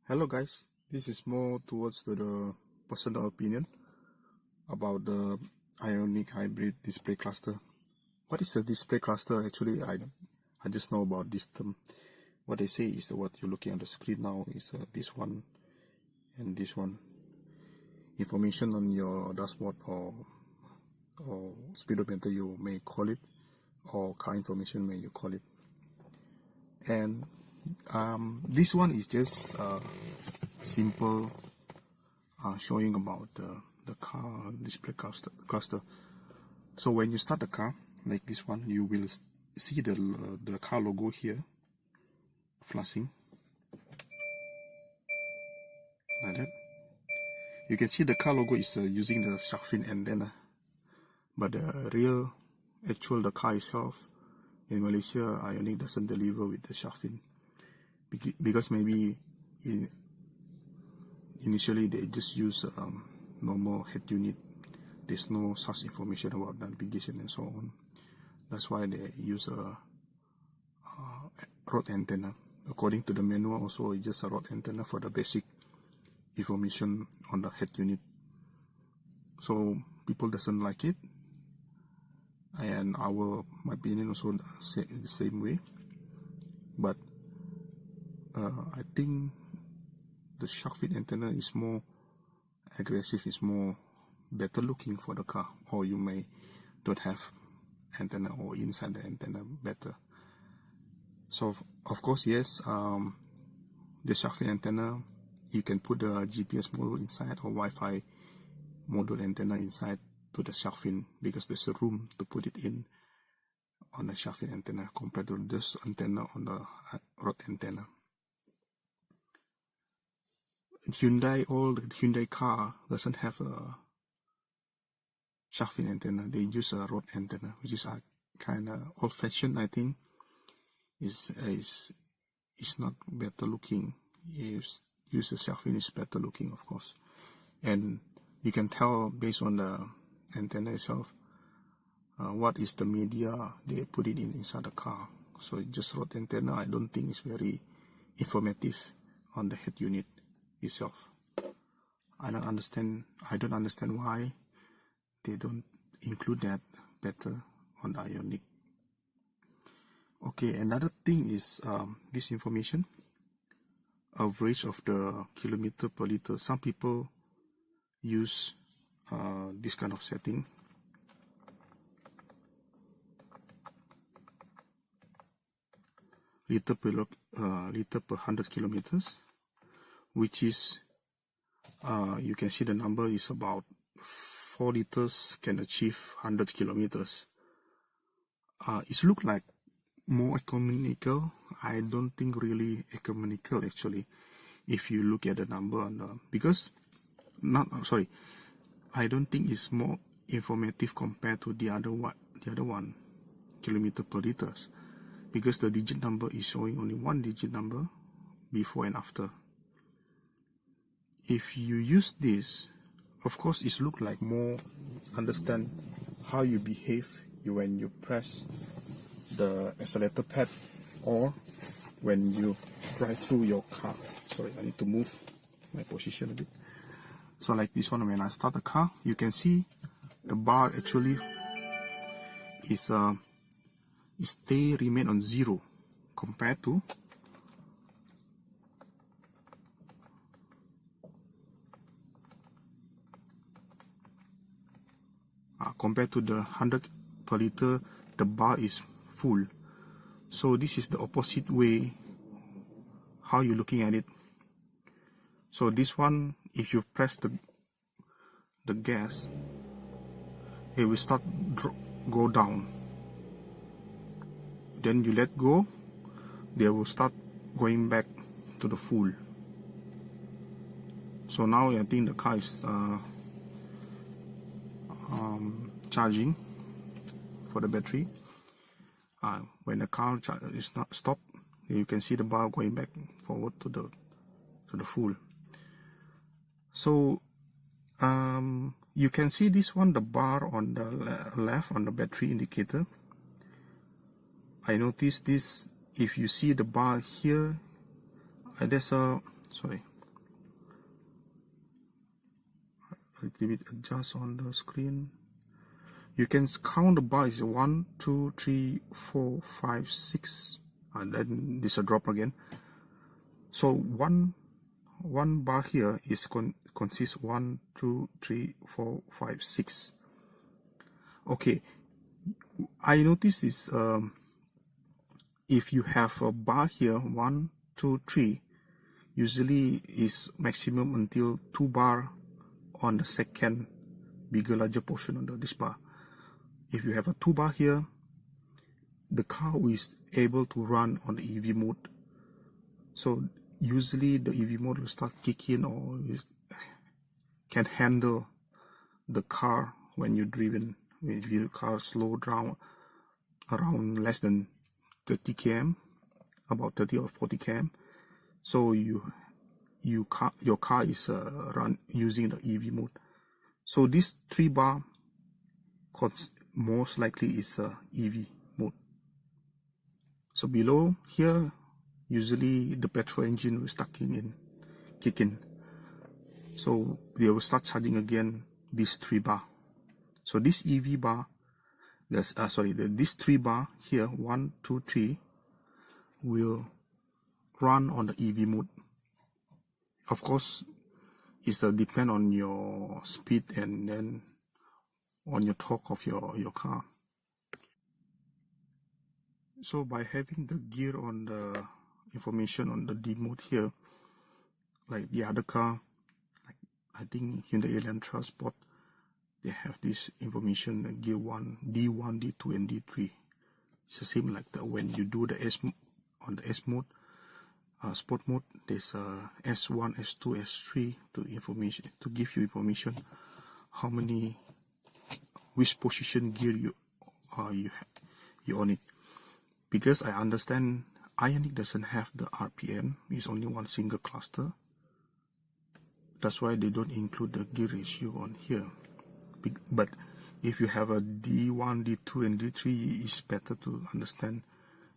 Hello guys, this is more towards the personal opinion about the IONIQ Hybrid display cluster. What is the display cluster? Actually, I just know about this term. What they say is that what you're looking on the screen now is this one and this one. Information on your dashboard or speedometer you may call it, or car information may you call it. And this one is just simple showing about the car display cluster. So when you start the car like this one, you will see the car logo here flashing like that. You can see the car logo is using the shark fin antenna, but the the car itself in Malaysia, IONIQ doesn't deliver with the shark fin because maybe initially they just use normal head unit. There's no such information about navigation and so on. That's why they use a rod antenna. According to the manual, also it's just a rod antenna for the basic information on the head unit. So people doesn't like it, and my opinion also the same way. But I think the shark fin antenna is more aggressive, is more better looking for the car, or you may don't have antenna or inside the antenna better. So of course, yes, the shark fin antenna, you can put the GPS module inside or Wi-Fi module antenna inside to the shark fin, because there's a room to put it in on the shark fin antenna compared to this antenna on the rod antenna. All the Hyundai car doesn't have a shark fin antenna. They use a rod antenna, which is kind of old-fashioned. I think is not better looking. Use the shark fin is better looking, of course, and you can tell based on the antenna itself what is the media they put it inside the car. So just rod antenna, I don't think it's very informative on the head unit itself. I don't understand why they don't include that better on the IONIQ. Okay, another thing is this information, average of the kilometer per liter. Some people use this kind of setting. Liter per 100 kilometers, which is you can see the number is about 4 liters can achieve 100 kilometers. It looks like more economical. I don't think really economical actually, if you look at the number on the, I don't think it's more informative compared to the other one, kilometer per liters, because the digit number is showing only one digit number before and after. If you use this, of course it looks like more understand how you behave when you press the accelerator pad or when you drive through your car. Sorry, I need to move my position a bit. So like this one, when I start the car, you can see the bar actually is remain on 0 compared to the 100 per liter, the bar is full. So this is the opposite way how you're looking at it. So this one, if you press the gas, it will start go down. Then you let go, they will start going back to the full. So now I think the car is charging for the battery. When the car is not stopped, you can see the bar going back forward to the full. So you can see this one, the bar on the left on the battery indicator. I noticed this, if you see the bar here, there's a, sorry, a little bit adjust on the screen. You can count the bar is 1, 2, 3, 4, 5, 6, and then this a drop again. So one bar here is consists 1, 2, 3, 4, 5, 6. Okay, I notice this. If you have a bar here, 1, 2, 3, usually is maximum until 2 bar on the second larger portion of this bar. If you have a 2 bar here, the car is able to run on the EV mode. So usually the EV mode will start kicking, or can handle the car when you're driven. If your car slow down around less than 30 km, about 30 or 40 km, so your car is run using the EV mode. So this 3 bar most likely is EV mode. So below here, usually the petrol engine will start kicking. So they will start charging again this 3 bar. So this EV bar, this 3 bar here, 1, 2, 3, will run on the EV mode. Of course, it's depend on your speed and then on your torque of your car. So by having the gear on the information on the D mode here, like the other car, like I think Hyundai Elantra Sport, they have this information, gear 1, D1, D2 and D3. It's the same like when you do the on the S mode, sport mode, there's S1, S2, S3 to give you information how many, which position gear you on it. Because I understand IONIQ doesn't have the RPM, it's only one single cluster. That's why they don't include the gear ratio on here. But if you have a D1, D2 and D3, it's better to understand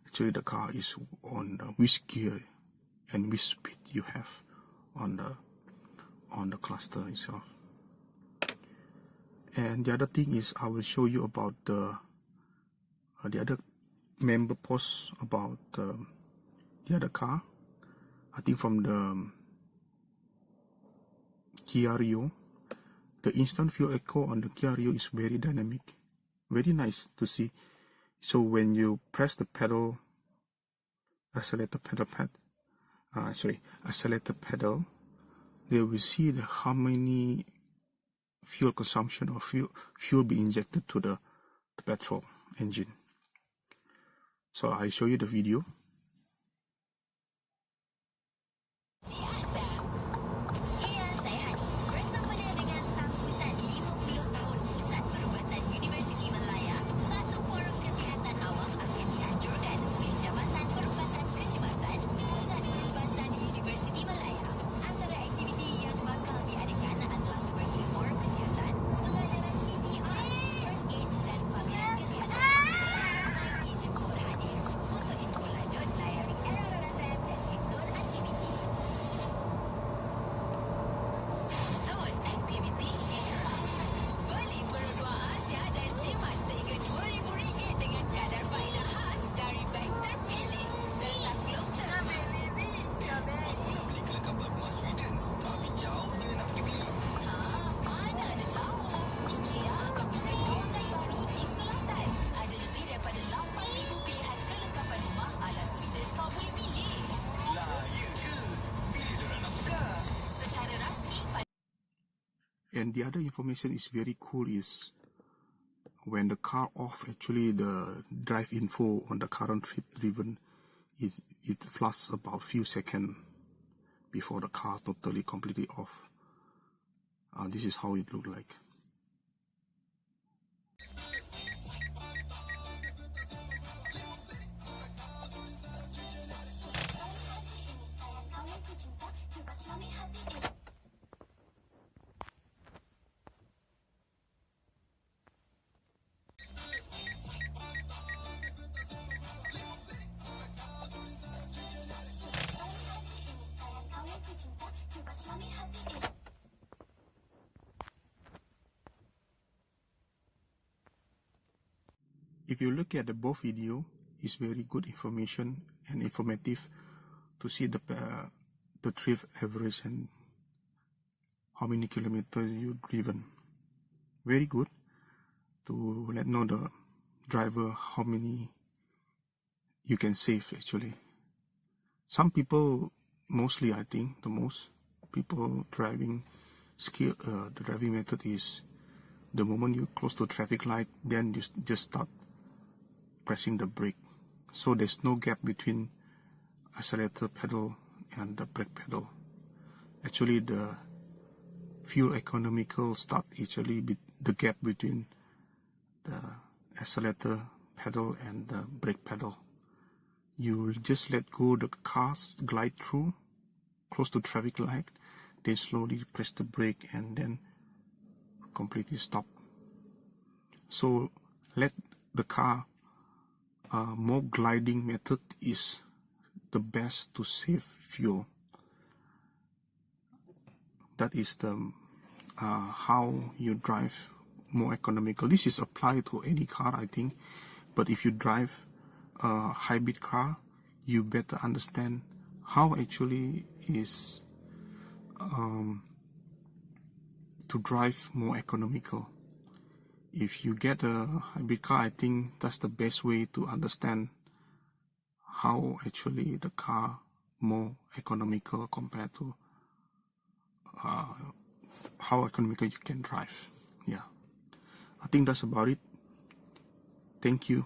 actually the car is on which gear and which speed you have on the cluster itself. And the other thing is, I will show you about the other member post about the other car. I think from the Kia Rio, the instant fuel echo on the Kia Rio is very dynamic, very nice to see. So when you press the pedal, accelerator pedal, they will see how many fuel consumption or fuel be injected to the petrol engine. So I show you the video. And the other information is very cool is when the car off, actually the drive info on the current trip driven, it flashes about few seconds before the car totally completely off. This is how it looked like. if you look at the both video, it's very good information and informative to see the trip average and how many kilometers you driven. Very good to let know the driver how many you can save actually. Some people, mostly I think the most people driving skill, the driving method is the moment you close to traffic light, then you just start pressing the brake. So there's no gap between accelerator pedal and the brake pedal. Actually, the fuel economical start actually the gap between the accelerator pedal and the brake pedal. You just let go the cars glide through close to traffic light, then slowly press the brake and then completely stop. So let the car more gliding method is the best to save fuel. That is the how you drive more economical. This is applied to any car, I think, but if you drive a hybrid car, you better understand how actually is to drive more economical. If you get a hybrid car, I think that's the best way to understand how actually the car more economical compared to how economical you can drive. Yeah, I think that's about it. Thank you.